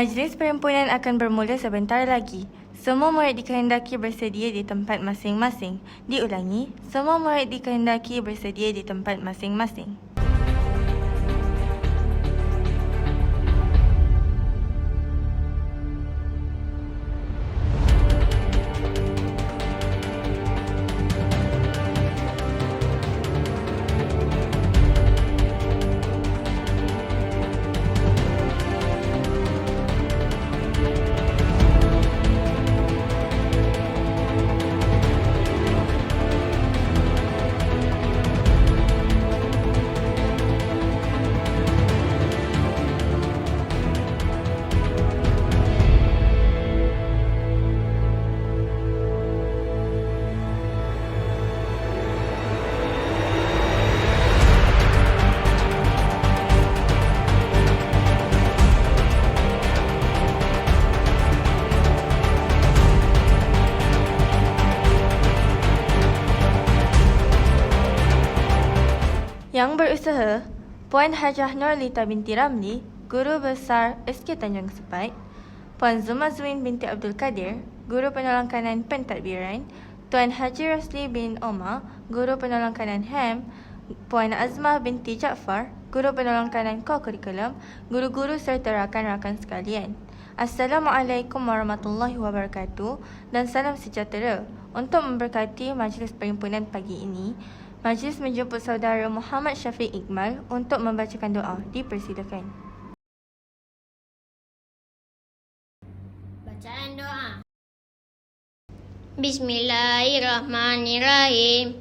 Majlis perhimpunan akan bermula sebentar lagi. Semua murid dikehendaki bersedia di tempat masing-masing. Diulangi, semua murid dikehendaki bersedia di tempat masing-masing. Yang berusaha, Puan Hajah Nurlita binti Ramli, Guru Besar SK Tanjung Sepat, Puan Zuma Zwin binti Abdul Kadir, Guru Penolong Kanan Pentadbiran, Tuan Haji Rosli bin Omar, Guru Penolong Kanan HAM, Puan Azmah binti Jaafar, Guru Penolong Kanan Co-Curriculum, guru-guru serta rakan-rakan sekalian. Assalamualaikum warahmatullahi wabarakatuh dan salam sejahtera. Untuk memberkati majlis perhimpunan pagi ini, majlis menjemput saudara Muhammad Syafiq Iqmal untuk membacakan doa. Dipersilakan. Bacaan doa. Bismillahirrahmanirrahim.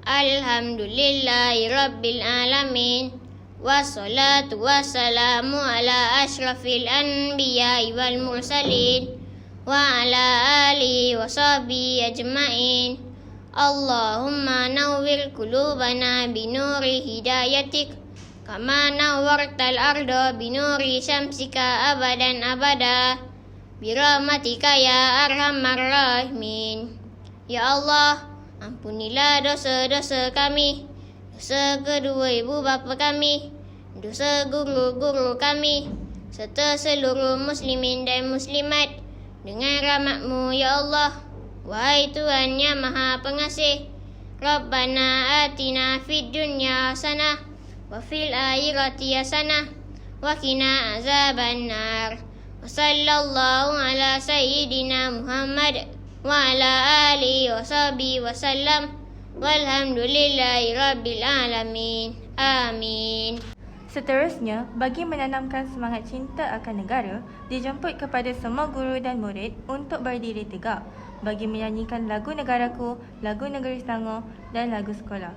Alhamdulillahi Rabbil Alamin. Wassalatu wassalamu ala ashrafil anbiya'i wal mursalin. Wa ala alihi wa sahbihi ajma'in. Allahumma nawwir qulubana binuri hidayatik kama nawwartal arda binuri syamsika abadan abada birahmatika ya arhamar rahimin. Ya Allah, ampunilah dosa-dosa kami, dosa kedua ibu bapa kami, dosa guru-guru kami, serta seluruh muslimin dan muslimat dengan rahmat-Mu ya Allah. Wahai Tuhan yang Maha Pengasih, Rabbana atina fid dunya hasanah wa fil akhirati hasanah wa qina azabannar. Wa sallallahu ala sayyidina Muhammad wa ala alihi wa sahbihi wa sallam. Walhamdulillahi rabbil alamin. Amin. Seterusnya, bagi menanamkan semangat cinta akan negara, dijemput kepada semua guru dan murid untuk berdiri tegak bagi menyanyikan lagu Negaraku, lagu Negeri Selangor dan lagu sekolah.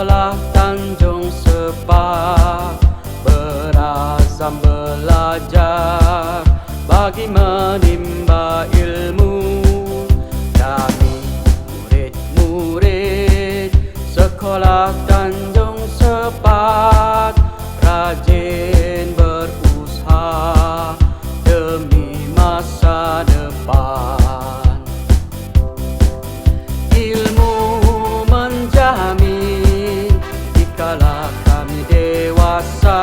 Sekolah Tanjung Sepak berazam belajar bagi menimba ilmu. Kami murid-murid Sekolah Tanjung Sepak rajin berusaha demi masa depan. Ilmu menjamin dikala kami dewasa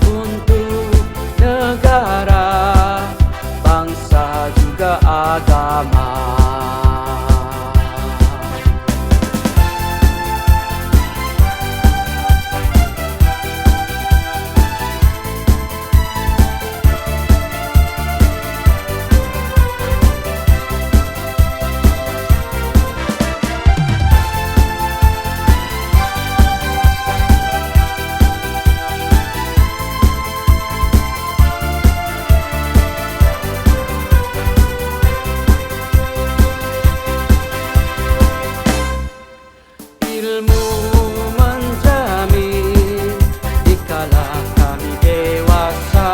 untuk negara, bangsa juga agama. Ilmu menjamin dikala kami dewasa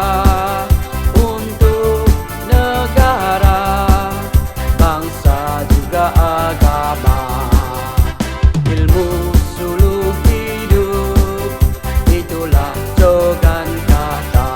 untuk negara, bangsa juga agama. Ilmu suluh hidup, itulah slogan kata.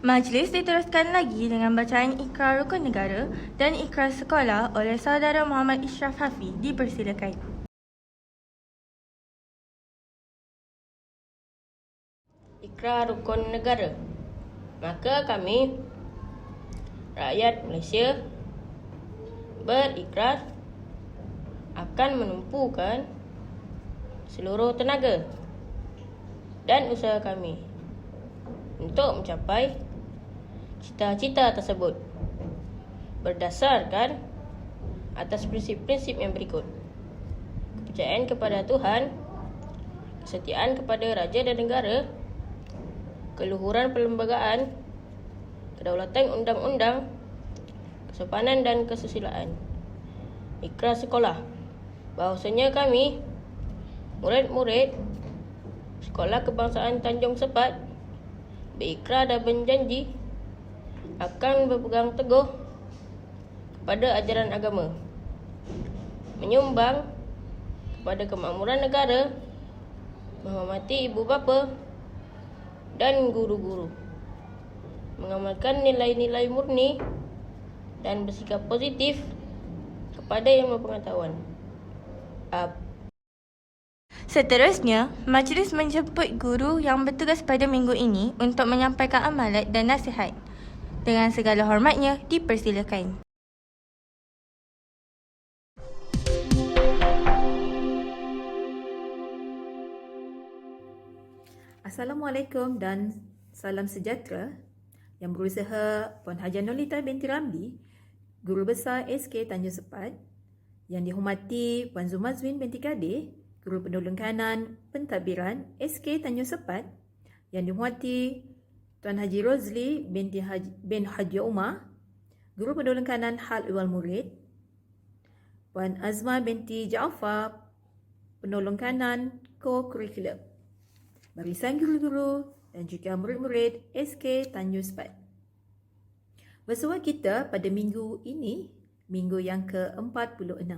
Majlis diteruskan lagi dengan bacaan Ikrar Rukun Negara dan Ikrar Sekolah oleh Saudara Muhammad Ishraf Hafi. Dipersilakan. Ikrar Rukun Negara. Maka kami, rakyat Malaysia, berikrar akan menumpukan seluruh tenaga dan usaha kami untuk mencapai cita-cita tersebut berdasarkan atas prinsip-prinsip yang berikut: kepercayaan kepada Tuhan, kesetiaan kepada raja dan negara, keluhuran perlembagaan, kedaulatan undang-undang, kesopanan dan kesusilaan. Ikrar sekolah. Bahawasanya kami, murid-murid Sekolah Kebangsaan Tanjung Sepat, berikrar dan berjanji akan berpegang teguh kepada ajaran agama, menyumbang kepada kemakmuran negara, menghormati ibu bapa dan guru-guru, mengamalkan nilai-nilai murni dan bersikap positif kepada yang berpengetahuan. Seterusnya, majlis menjemput guru yang bertugas pada minggu ini untuk menyampaikan amalat dan nasihat. Dengan segala hormatnya, dipersilakan. Assalamualaikum dan salam sejahtera. Yang berusaha Puan Hajah Nurlita binti Ramli, Guru Besar SK Tanjung Sepat. Yang dihormati Puan Zumazwin binti Kadir, Guru Penolong Kanan Pentadbiran SK Tanjung Sepat. Yang dihormati Tuan Haji Rozli bin Haji Umar, Guru Penolong Kanan Hal Ehwal Murid. Puan Azma binti Jaafar, penolong kanan co-curriculum. Barisan guru-guru dan juga murid-murid SK Tanjung Sepat. Bersua kita pada minggu ini, minggu yang ke-46.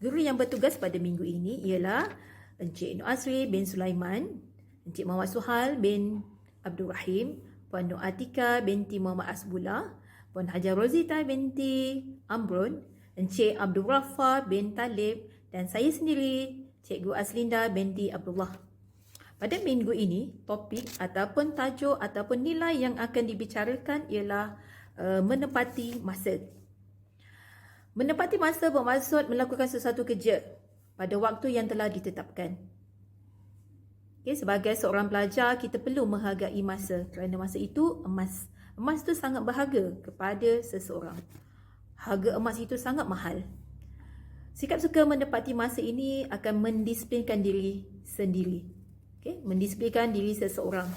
Guru yang bertugas pada minggu ini ialah Encik Nur Asri bin Sulaiman, Encik Muhammad Suhal bin Abdul Rahim, Puan Nur Atika binti Muhammad Asbullah, Puan Hajar Rozita binti Amrun, Encik Abdul Rafa bin Talib dan saya sendiri, Cikgu Aslinda binti Abdullah. Pada minggu ini, topik ataupun tajuk ataupun nilai yang akan dibicarakan ialah menepati masa. Menepati masa bermaksud melakukan sesuatu kerja pada waktu yang telah ditetapkan. Okay, sebagai seorang pelajar, kita perlu menghargai masa kerana masa itu emas. Emas itu sangat berharga kepada seseorang. Harga emas itu sangat mahal. Sikap suka menepati masa ini akan mendisiplinkan diri sendiri. Okay, mendisiplinkan diri seseorang.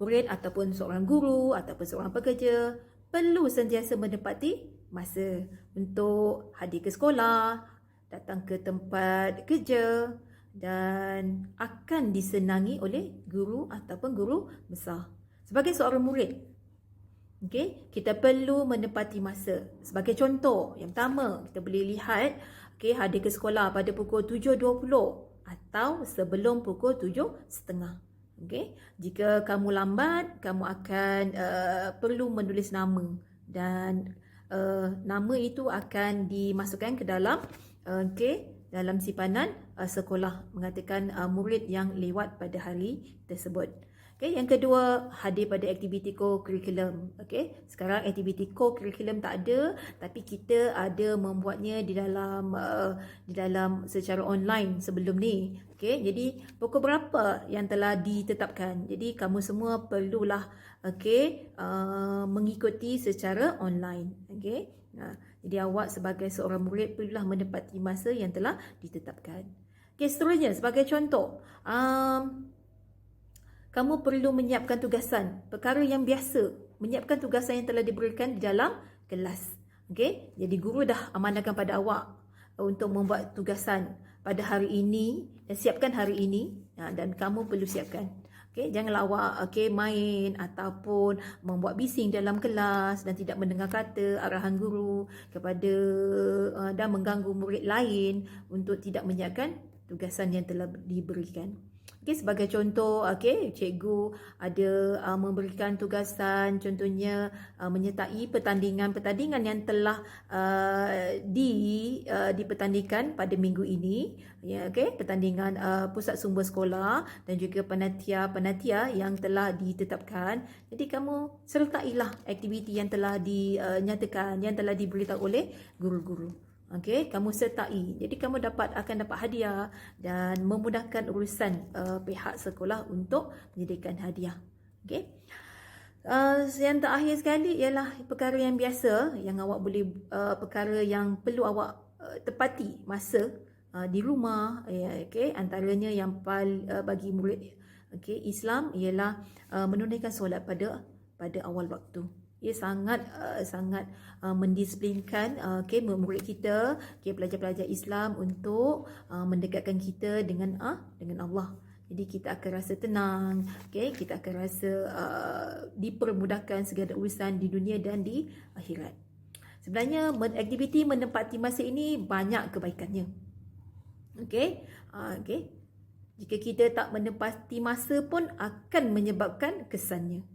Murid ataupun seorang guru ataupun seorang pekerja perlu sentiasa menepati masa untuk hadir ke sekolah, datang ke tempat kerja dan akan disenangi oleh guru ataupun guru besar. Sebagai seorang murid, okay, kita perlu menepati masa. Sebagai contoh, yang pertama, kita boleh lihat hadir ke sekolah pada pukul 7.20 atau sebelum pukul 7.30. Okay. Jika kamu lambat, kamu akan perlu menulis nama dan nama itu akan dimasukkan ke dalam dalam simpanan sekolah mengatakan murid yang lewat pada hari tersebut. Okay, yang kedua, hadir pada aktiviti co-curriculum. Okay, sekarang aktiviti co-curriculum tak ada, tapi kita ada membuatnya di dalam secara online sebelum ni. Okay, jadi pukul berapa yang telah ditetapkan. Jadi kamu semua perlulah mengikuti secara online. Okay, jadi awak sebagai seorang murid perlulah menepati masa yang telah ditetapkan. Okay, seterusnya sebagai contoh, kamu perlu menyiapkan tugasan, perkara yang biasa, menyiapkan tugasan yang telah diberikan di dalam kelas. Okay? Jadi guru dah amanahkan pada awak untuk membuat tugasan pada hari ini dan siapkan hari ini dan kamu perlu siapkan. Okay? Janganlah awak main ataupun membuat bising dalam kelas dan tidak mendengar kata arahan guru kepada dan mengganggu murid lain untuk tidak menyiapkan tugasan yang telah diberikan. Okay, sebagai contoh, cikgu ada memberikan tugasan, contohnya menyertai pertandingan-pertandingan yang telah dipertandingkan pada minggu ini, pertandingan pusat sumber sekolah dan juga panitia yang telah ditetapkan. Jadi kamu sertailah aktiviti yang telah dinyatakan, yang telah diberitahu oleh guru-guru. Okay, kamu sertai. Jadi kamu akan dapat hadiah dan memudahkan urusan pihak sekolah untuk menyediakan hadiah. Okay. Yang terakhir sekali ialah perkara yang biasa yang awak boleh perkara yang perlu awak tepati masa di rumah. Antaranya yang bagi murid Islam ialah menunaikan solat pada awal waktu. Ia sangat mendisiplinkan murid kita, pelajar-pelajar Islam untuk mendekatkan kita dengan Allah. Jadi kita akan rasa tenang, kita akan rasa dipermudahkan segala urusan di dunia dan di akhirat. Sebenarnya aktiviti menempati masa ini banyak kebaikannya. Jika kita tak menempati masa pun akan menyebabkan kesannya.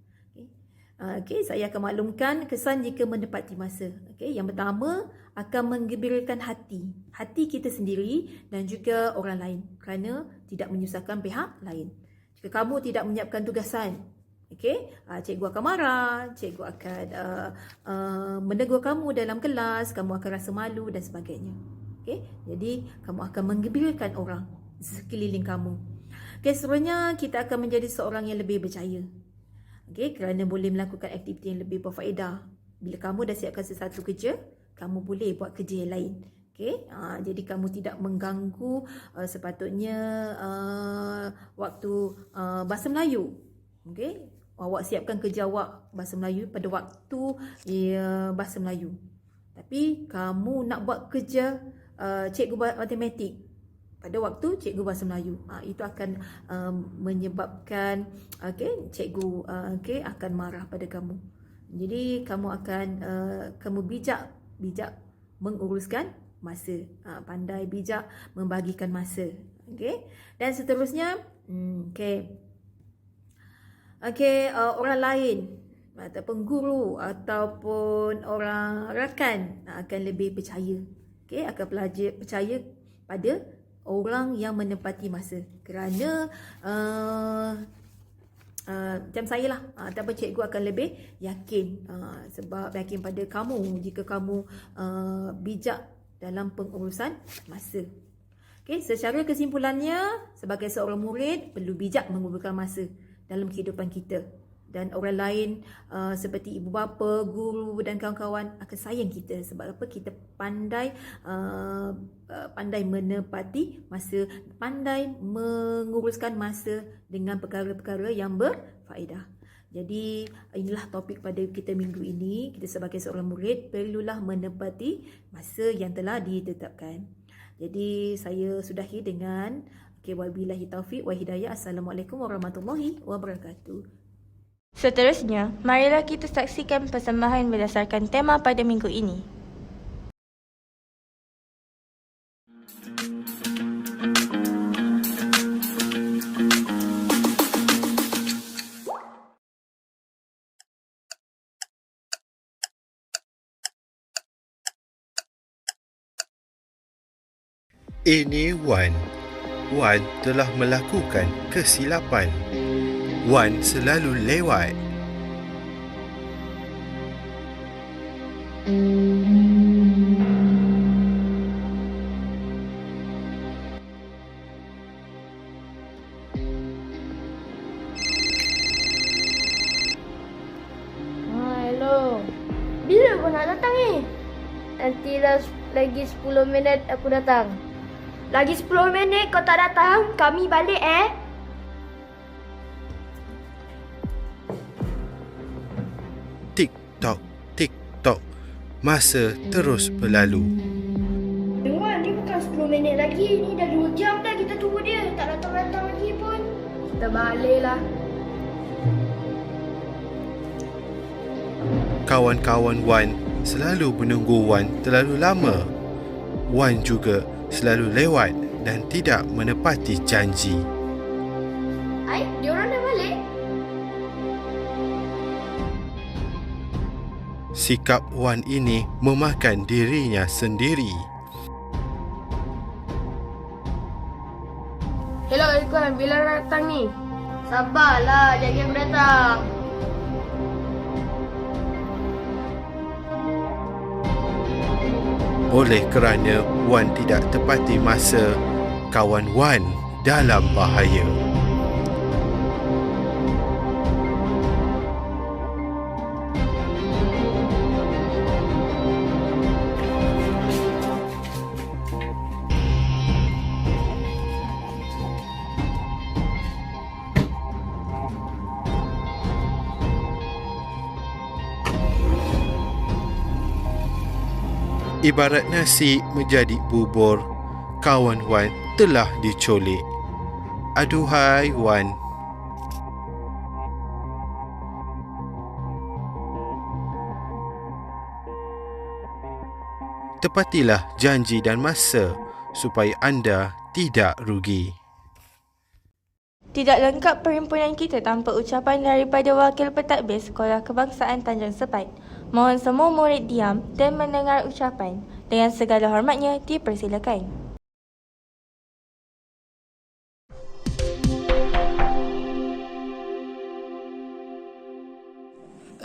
Saya akan maklumkan kesan jika menepati masa. Yang pertama, akan menggembirakan hati kita sendiri dan juga orang lain kerana tidak menyusahkan pihak lain. Jika kamu tidak menyiapkan tugasan, cikgu akan marah, cikgu akan menegur kamu dalam kelas, kamu akan rasa malu dan sebagainya. Jadi kamu akan menggembirakan orang sekeliling kamu. Seterusnya, kita akan menjadi seorang yang lebih berjaya. Kerana boleh melakukan aktiviti yang lebih berfaedah. Bila kamu dah siapkan sesuatu kerja, kamu boleh buat kerja yang lain. Jadi kamu tidak mengganggu sepatutnya waktu bahasa Melayu. Awak siapkan kerja awak bahasa Melayu pada waktu bahasa Melayu. Tapi kamu nak buat kerja cikgu matematik pada waktu cikgu bahasa Melayu. Itu akan menyebabkan cikgu akan marah pada kamu. Jadi kamu akan kamu bijak menguruskan masa. Pandai bijak membagikan masa. Dan seterusnya orang lain ataupun guru ataupun orang rakan akan lebih percaya. Akan percaya pada orang yang menepati masa. Kerana macam saya lah, ataupun cikgu akan lebih yakin sebab yakin pada kamu jika kamu bijak dalam pengurusan masa. Secara kesimpulannya, sebagai seorang murid perlu bijak menggunakan masa dalam kehidupan kita. Dan orang lain seperti ibu bapa, guru dan kawan-kawan akan sayang kita. Sebab apa? Kita pandai menepati masa, pandai menguruskan masa dengan perkara-perkara yang berfaedah. Jadi inilah topik pada kita minggu ini. Kita sebagai seorang murid perlulah menepati masa yang telah ditetapkan. Jadi saya sudahi dengan wabillahi taufiq wa hidayah. Assalamualaikum warahmatullahi wabarakatuh. Seterusnya, marilah kita saksikan persembahan berdasarkan tema pada minggu ini. Ini Wan. Wan telah melakukan kesilapan. Wan selalu lewat. Hello. Bila kau nak datang ni? Nantilah lagi 10 minit aku datang. Lagi 10 minit kau tak datang, kami balik Tik-tok, tik-tok. Masa terus berlalu. Dengar, ni bukan 10 minit lagi. Ni dah 2 jam dah kita tunggu dia. Tak datang-datang lagi pun. Kita baliklah. Kawan-kawan Wan selalu menunggu Wan terlalu lama. Wan juga selalu lewat dan tidak menepati janji. Diorang dah balik? Sikap Wan ini memakan dirinya sendiri. Hello, Irfan. Bila datang ni? Sabarlah, jangan aku datang. Oleh kerana Wan tidak tepati masa, kawan Wan dalam bahaya. Ibarat nasi menjadi bubur, kawan Wan telah dicolik. Aduhai Wan. Tepatilah janji dan masa supaya anda tidak rugi. Tidak lengkap perhimpunan kita tanpa ucapan daripada Wakil Pentadbir Sekolah Kebangsaan Tanjung Sepat. Mohon semua murid diam dan mendengar ucapan. Dengan segala hormatnya, dipersilakan.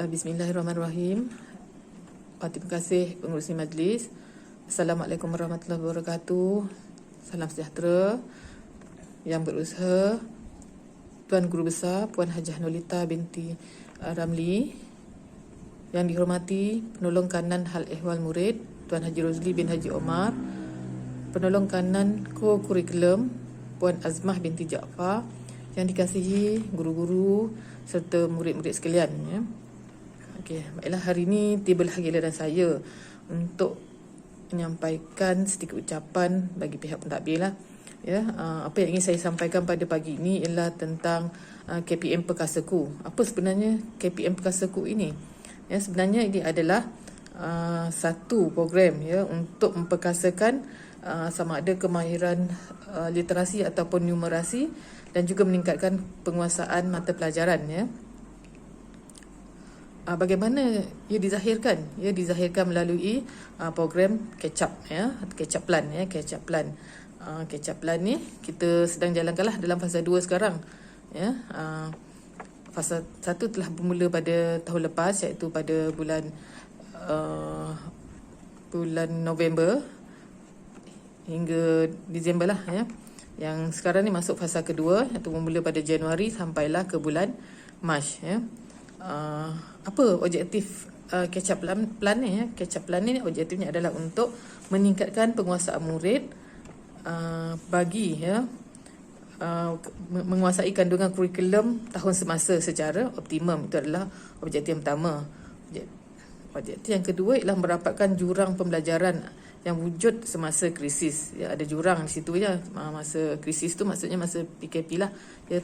Bismillahirrahmanirrahim. Terima kasih pengurusi majlis. Assalamualaikum warahmatullahi wabarakatuh. Salam sejahtera. Yang berusaha, Tuan Guru Besar Puan Hajah Nolita binti Ramli. Yang dihormati penolong kanan hal ehwal murid Tuan Haji Rozli bin Haji Omar, penolong kanan ko-kurikulum Puan Azmah binti Jaafar. Yang dikasihi guru-guru serta murid-murid sekalian. Baiklah, hari ini tibalah giliran saya untuk menyampaikan sedikit ucapan bagi pihak pentadbir lah. Ya, apa yang ingin saya sampaikan pada pagi ini ialah tentang KPM Perkasaku. Apa sebenarnya KPM Perkasaku ini? Ya, sebenarnya ini adalah satu program ya untuk memperkasakan sama ada kemahiran literasi ataupun numerasi dan juga meningkatkan penguasaan mata pelajaran ya. Bagaimana ia dizahirkan? Ia dizahirkan melalui program catch up ya, catch up plan ya, catch up plan. Catch up plan ni kita sedang jalankanlah dalam fasa 2 sekarang ya. Fasa 1 telah bermula pada tahun lepas, iaitu pada bulan November hingga Disember lah ya. Yang sekarang ni masuk fasa kedua, iaitu bermula pada Januari sampailah ke bulan Mac ya. Apa objektif catch up plan ni ya? Catch up plan ni objektifnya adalah untuk meningkatkan penguasaan murid bagi ya menguasai kandungan kurikulum tahun semasa secara optimum. Itu adalah objektif yang pertama. Objektif yang kedua ialah merapatkan jurang pembelajaran yang wujud semasa krisis. Ya, ada jurang di situ ya. Masa krisis tu maksudnya masa PKP lah. Ya,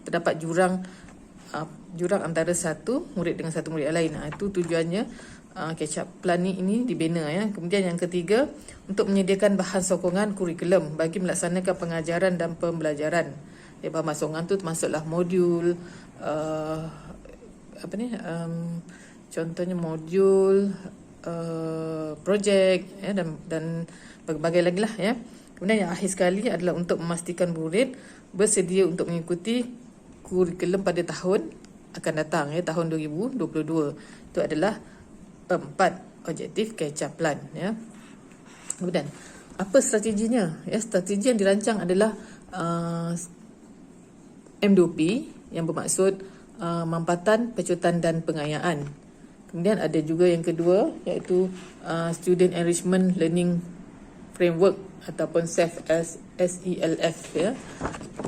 terdapat jurang antara satu murid dengan satu murid yang lain. Itu tujuannya catch up plan ini dibina ya. Kemudian yang ketiga, untuk menyediakan bahan sokongan kurikulum bagi melaksanakan pengajaran dan pembelajaran. Ya, bahan sokongan tu termasuklah modul contohnya modul projek ya, dan berbagai lagi lah ya. Kemudian yang akhir sekali adalah untuk memastikan murid bersedia untuk mengikuti kurikulum pada tahun akan datang ya, tahun 2022. Itu adalah 4 objektif catch up plan ya. Kemudian apa strateginya? Ya, strategi yang dirancang adalah M2P yang bermaksud mampatan, pecutan dan pengayaan. Kemudian ada juga yang kedua, iaitu Student Enrichment Learning Framework ataupun SELF ya.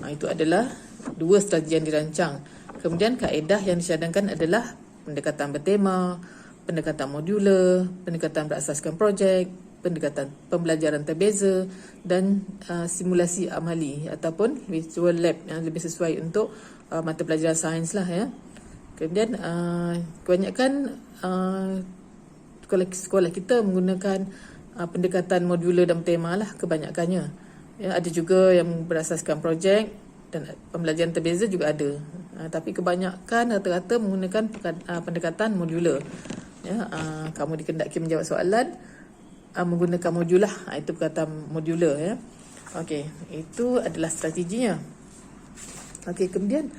Itu adalah 2 strategi yang dirancang. Kemudian kaedah yang disyadangkan adalah pendekatan bertema, pendekatan modular, pendekatan berasaskan projek, pendekatan pembelajaran terbeza dan simulasi amali ataupun virtual lab yang lebih sesuai untuk mata pelajaran sains lah ya. Kemudian kebanyakan sekolah kita menggunakan pendekatan modular dan tema lah kebanyakannya. Ya, ada juga yang berasaskan projek dan pembelajaran terbeza juga ada. Tapi kebanyakan rata-rata menggunakan pendekatan modular. Ya, kamu dikendaki menjawab soalan menggunakan modul lah. Itu perkataan modular ya. Okey, itu adalah strateginya. Okey, kemudian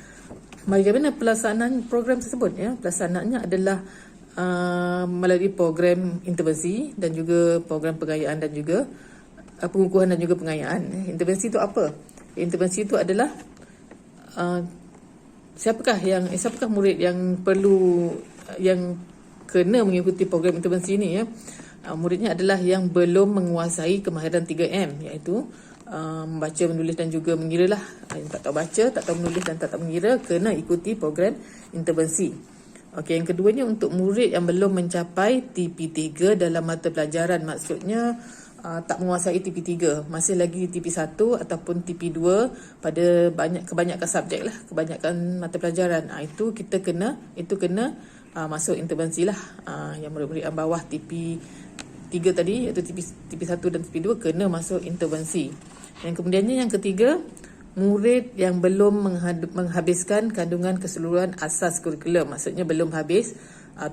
bagaimana pelaksanaan program tersebut ya? Pelaksanaannya adalah melalui program intervensi dan juga program pengayaan dan juga pengukuhan dan juga pengayaan. Intervensi itu apa? Intervensi itu adalah siapakah murid yang kena mengikuti program intervensi ini ya. Muridnya adalah yang belum menguasai kemahiran 3M, iaitu membaca, menulis dan juga mengira lah. Yang tak tahu baca, tak tahu menulis dan tak tahu mengira kena ikuti program intervensi. Okey, yang keduanya untuk murid yang belum mencapai TP3 dalam mata pelajaran, maksudnya tak menguasai TP3, masih lagi TP1 ataupun TP2 pada kebanyakan subjek lah, kebanyakan mata pelajaran. Itu kita kena masuk intervensi lah. Yang murid-murid yang bawah TP3 tadi, iaitu TP1 dan TP2 kena masuk intervensi. Yang kemudiannya yang ketiga, murid yang belum menghabiskan kandungan keseluruhan asas kurikulum, maksudnya belum habis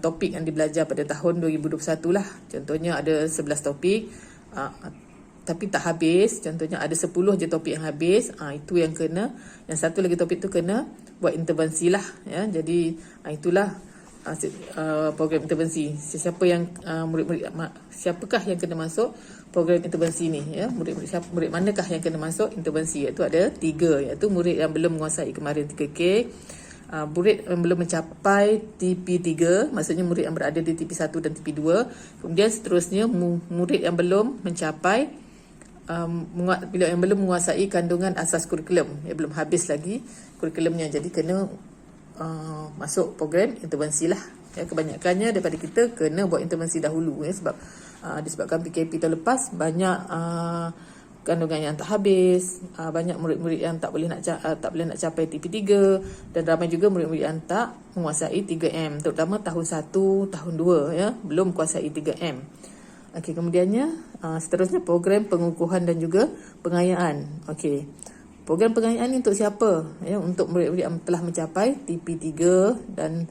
topik yang dibelajar pada tahun 2021 lah. Contohnya ada 11 topik tapi tak habis, contohnya ada 10 je topik yang habis, itu yang kena, yang satu lagi topik tu kena buat intervensi lah ya. Jadi itulah program intervensi. Siapakah yang kena masuk program intervensi ni ya? Murid manakah yang kena masuk intervensi? Iaitu ada 3, iaitu murid yang belum menguasai kemahiran 3K, murid yang belum mencapai TP3, maksudnya murid yang berada di TP1 dan TP2. Kemudian seterusnya murid yang belum mencapai yang belum menguasai kandungan asas kurikulum, yang belum habis lagi kurikulumnya, jadi kena masuk program intervensi lah Kebanyakannya daripada kita kena buat intervensi dahulu sebab disebabkan PKP tahun lepas banyak kandungan yang tak habis, banyak murid-murid yang tak boleh nak capai TP3 dan ramai juga murid-murid yang tak menguasai 3M, terutama tahun 1, tahun 2 belum menguasai 3M. Okey, kemudiannya seterusnya program pengukuhan dan juga pengayaan. Okey. Program pengayaan ni untuk siapa? Untuk murid-murid yang telah mencapai TP3 dan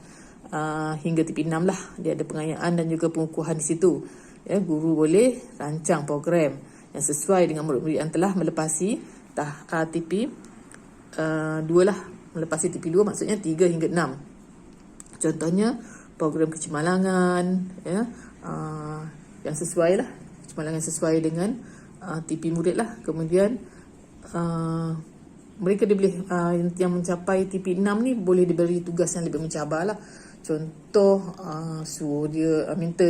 hingga TP6 lah. Dia ada pengayaan dan juga pengukuhan di situ. Guru boleh rancang program yang sesuai dengan murid-murid yang telah melepasi TP 2 lah. Melepasi TP 2 maksudnya 3 hingga 6. Contohnya program kecemalangan yang sesuai lah. Kecemalangan sesuai dengan TP murid lah. Kemudian mereka boleh yang mencapai TP 6 ni boleh diberi tugas yang lebih mencabar lah. Contoh suruh dia minta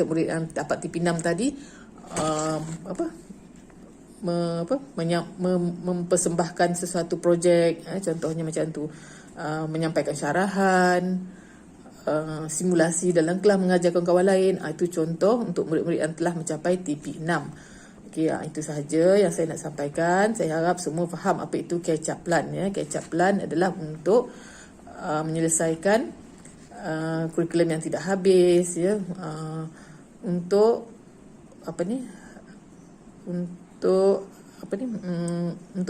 murid yang dapat TP 6 tadi mempersembahkan sesuatu projek, contohnya macam tu, menyampaikan syarahan, simulasi dalam kelas mengajar kawan-kawan lain. Itu contoh untuk murid-murid yang telah mencapai TP 6. Okey, itu sahaja yang saya nak sampaikan. Saya harap semua faham apa itu catch up plan. Catch up plan adalah untuk menyelesaikan kurikulum yang tidak habis, untuk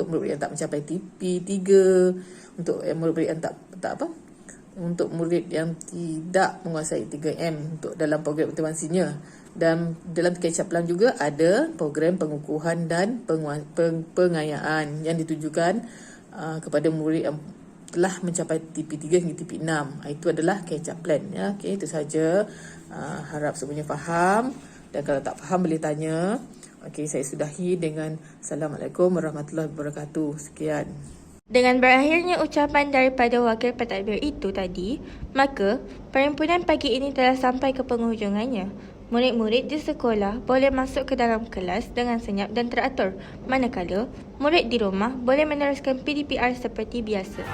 murid-murid yang tak mencapai TP 3, untuk murid yang untuk murid yang tidak menguasai 3M untuk dalam program intervensinya. Dan dalam catch up plan juga ada program pengukuhan dan pengayaan yang ditujukan kepada murid yang telah mencapai TP 3 hingga TP 6. Itu adalah catch up plan. Okey, itu saja. Harap semuanya faham, dan kalau tak faham boleh tanya. Okey, saya sudahi dengan Assalamualaikum warahmatullahi wabarakatuh. Sekian. Dengan berakhirnya ucapan daripada wakil pentadbir itu tadi, maka perhimpunan pagi ini telah sampai ke penghujungannya. Murid-murid di sekolah boleh masuk ke dalam kelas dengan senyap dan teratur, manakala murid di rumah boleh meneruskan PDPR seperti biasa.